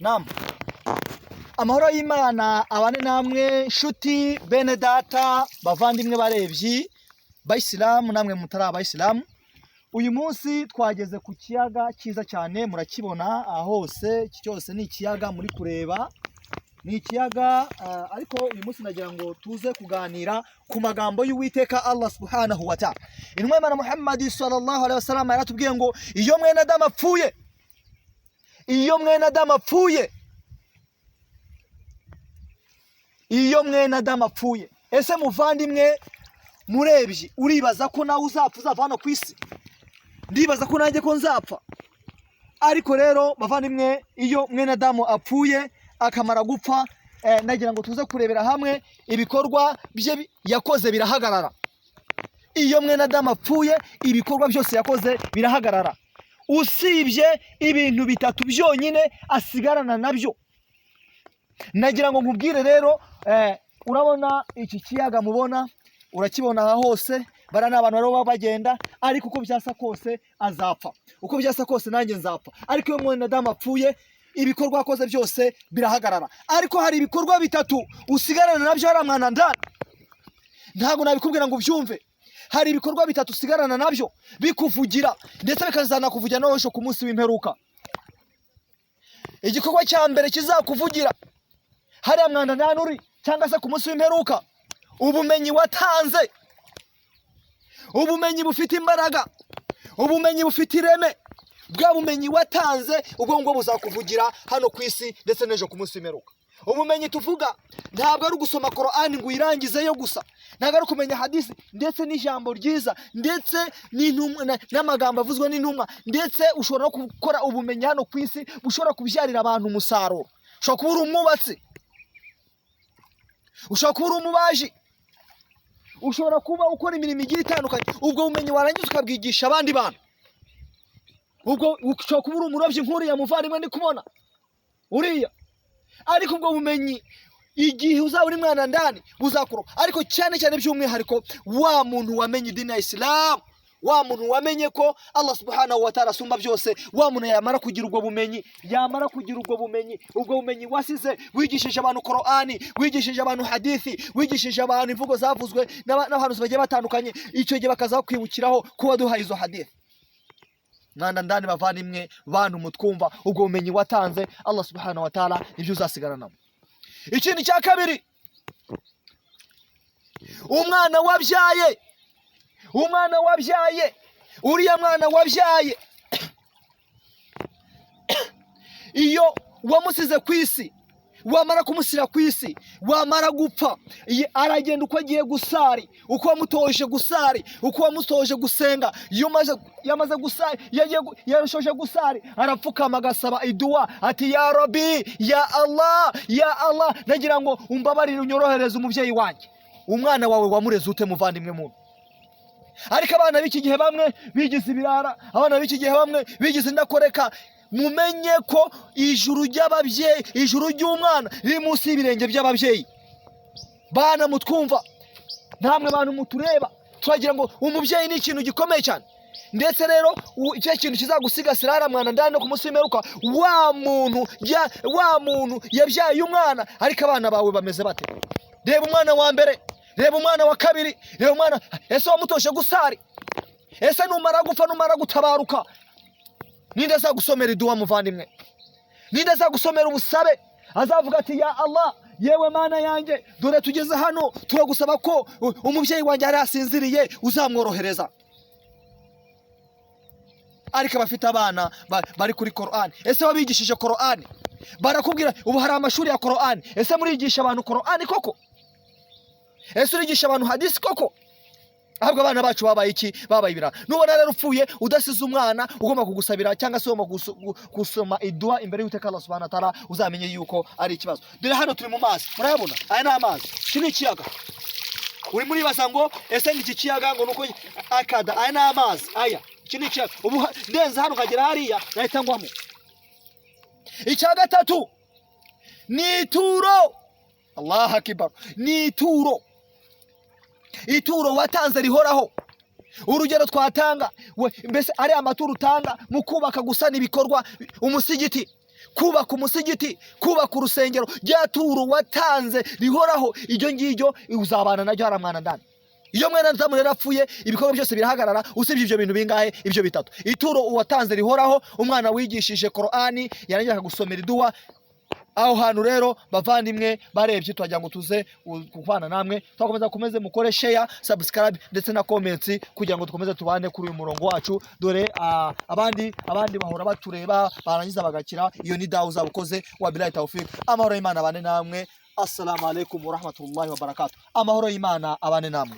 Naam. Amahoro y'Imana abane namwe nshuti bene data bavandimwe barebyi bayisilamu namwe mutari abayisilamu. Uyu munsi twageze ku kiyaga cyiza cyane, murakibona hose, iki cyose ni ikiyaga muri kureba. Ni ikiyaga ariko uyu munsi nagira ngo tuze kuganira ku magambo y'Uwiteka Allah subhanahu wa ta'ala. Intumwa y'Imana Muhammad sallallahu alaihi wasallam yaratubwiye ngo iyo mwene Adamu apfuye, iyo mwene Adamu apfuye, ese muvandimwe murebyi uribaza ko nawe uzapfa hano ku isi? Ndibaza ko nanjye ko nzapfa. Ariko rero bavandimwe, iyo mwene Adamu apfuye akamara gupfa, nagira ngo tuze kurebera hamwe ibikorwa bye yakoze birahagarara. Iyo mwene Adamu apfuye ibikorwa byose yakoze birahagarara, usibye ibintu bitatu byonyine asigarana nabyo. Nagira ngo nkubwire rero, urabona iki kiyaga mubona, urakibona aha hose, bara n'abantu baro bagenda, ariko uko byasa kose azapfa, uko byasa kose nanjye nzapfa. Ariko iyo mwene Adamu apfuye ibikorwa akoze byose birahagarara. Ariko hari ibikorwa bitatu usigarana nabyo hari mwana ndani, ntago nabikubwira ngo ubyumve. Hari ibikorwa bitatu usigarana nabyo bikuvugira ndetse bikazana kuvugira no ku munsi w'imperuka. Igikorwa cya mbere kizakuvugira hari mwana ndani uri cyangwa se ku munsi w'imperuka, ubumenyi watanze, ubumenyi bufite imbaraga, ubumenyi bufite ireme. Bwa bumenyi watanze ubwo ngo buzakuvugira hano ku isi ndetse n'ejo ku munsi w'imperuka. Ubumenyi tuvuga ntabwo ari gusoma Qur'an ngo irangizeyo gusa, ntabwo ari kumenya hadisi ndetse n'ijambo ryiza ndetse n'amagambo avuzwe n'intumwa, ndetse ushobora no gukora ubumenyi hano ku isi bushobora kubyarira abantu umusaruro. Ushobora kuba uri umwubatsi, ushobora kuba uri umubaji, ushobora kuba ukora imirimo igiye itandukanye. Ubwo bumenyi warangiza ukabwigisha abandi bantu. Ubwo ushobora kuba uri umurobyi nk'uriya muvandimwe ndi kubona uriya. Ariko ubwo bumenyi igihe uzaba uri mwana ndani buzakuro. Ariko cyane cyane by'umwihariko wa muntu wamenye idini ya Islam, wa muntu wamenye ko Allah subhanahu wa ta'ala asumba byose, wa muntu yamara kugira ubwo bumenyi, ubwo bumenyi wasize wigishije abantu Qur'ani, wigishije abantu hadithi, wigishije abantu imvugo zavuzwe n'abantu bagiye batandukanye, icyo gihe bakaza kwibukiraho kuba duhaye izo hadithi. Mwana ndani bavandimwe bantu mutwumva, ubwo bumenyi watanze Allah subhanahu wa ta'ala nibyo uzasigarana. Ikindi cya kabiri, umwana wabyaye, uriya mwana wabyaye iyo wamusize ku isi, wamara kumusira ku isi, wamara gupfa, aragenda uko agiye gusari, uko wamutoje gusari, uko wamutoje gusenga. Iyo yamaze gusari, yarashoje gusari, arapfukama agasaba idua ati ya Rabbi, ya Allah, nagira ngo umbabarire unyorohereze umubyeyi wanjye. Umwana wawe wamureze ute muvandimwe muntu? Ariko abana b'iki gihe bamwe bigize ibirara, abana b'iki gihe bamwe bigize indakoreka. Mumenye ko ijuru ry'ababyeyi, ijuru ry'umwana riri munsi y'ibirenge by'ababyeyi. Bana mutwumva, namwe bantu mutureba, turagira ngo umubyeyi ni ikintu gikomeye cyane. Ndetse rero icyo kintu kizagusigasira hari mwana ndani no ku munsi w'imperuka, wa muntu yabyaye umwana. Ariko abana bawe bameze bate? Reba umwana wa mbere, reba umwana wa kabiri, reba umwana, ese wamutoshe gusari? Ese numara gupfa, numara gutabaruka, ninde azagusomera idua muvandimwe? Ninde azagusomera ubusabe? Azavuga ati ya Allah, yewe mana yanjye, dore tugeze hano turagusaba ko umubyeyi wanjye ari asinziriye uzamworohereza. Ariko abafite abana bari kuri Qur'an, ese wabigishije Qur'an? Barakubwira ubu hari amashuri ya Qur'an, ese murigisha abantu Qur'an koko? Ese urigisha abantu hadisi koko? Ahubwo abana bacu babaye iki? Babaye ibirara. Nubona rero upfuye udasize umwana, ugomba kugusabira cyangwa se ugomba gusoma idua imbere y'Uwiteka Allah subhanahu wa ta'ala, uzamenye yuko ari ikibazo. Dore hano turi mu mazi, murayabona? Aya ni amazi, iki ni ikiyaga. Uri muri basa ngo ese iki kiyaga ngo nuko akada? Aya ni amazi, aya iki ni ikiyaga. Ubu ndenze hano kagera hariya nahita ngwamo. Icya gatatu ni ituro. Allahu akbar, ni ituro. Ituro watanze rihoraho. Urugero twatanga mbese ari amaturo utanga mu kubaka gusana ibikorwa umusigiti, kubaka umusigiti, kubaka urusengero, rya turo watanze rihoraho, iryo ngiryo uzabana naryo hari mwana ndani. Iyo mwene Adamu rero apfuye, ibikorwa byose birahagarara, usibye ibyo bintu bingahe? Ibyo bitatu. Ituro uwatanze rihoraho, umwana wigishije Qur'ani yarangira akagusomera iduwa. Aho hantu rero bavandimwe barebye, twagira ngo tuze kubana namwe, twakomeze mukore share, subscribe ndetse na comments kugira ngo dukomeze tubane kuri uyu murongo wacu. Dore abandi bahora batureba barangiza bagakira, iyo ni dawa uzabukoze. Wabillahi tawfik. Amahoro y'Imana abane namwe. Assalamu alaikum wa rahmatullahi wa barakatuh. Amahoro y'Imana abane namwe.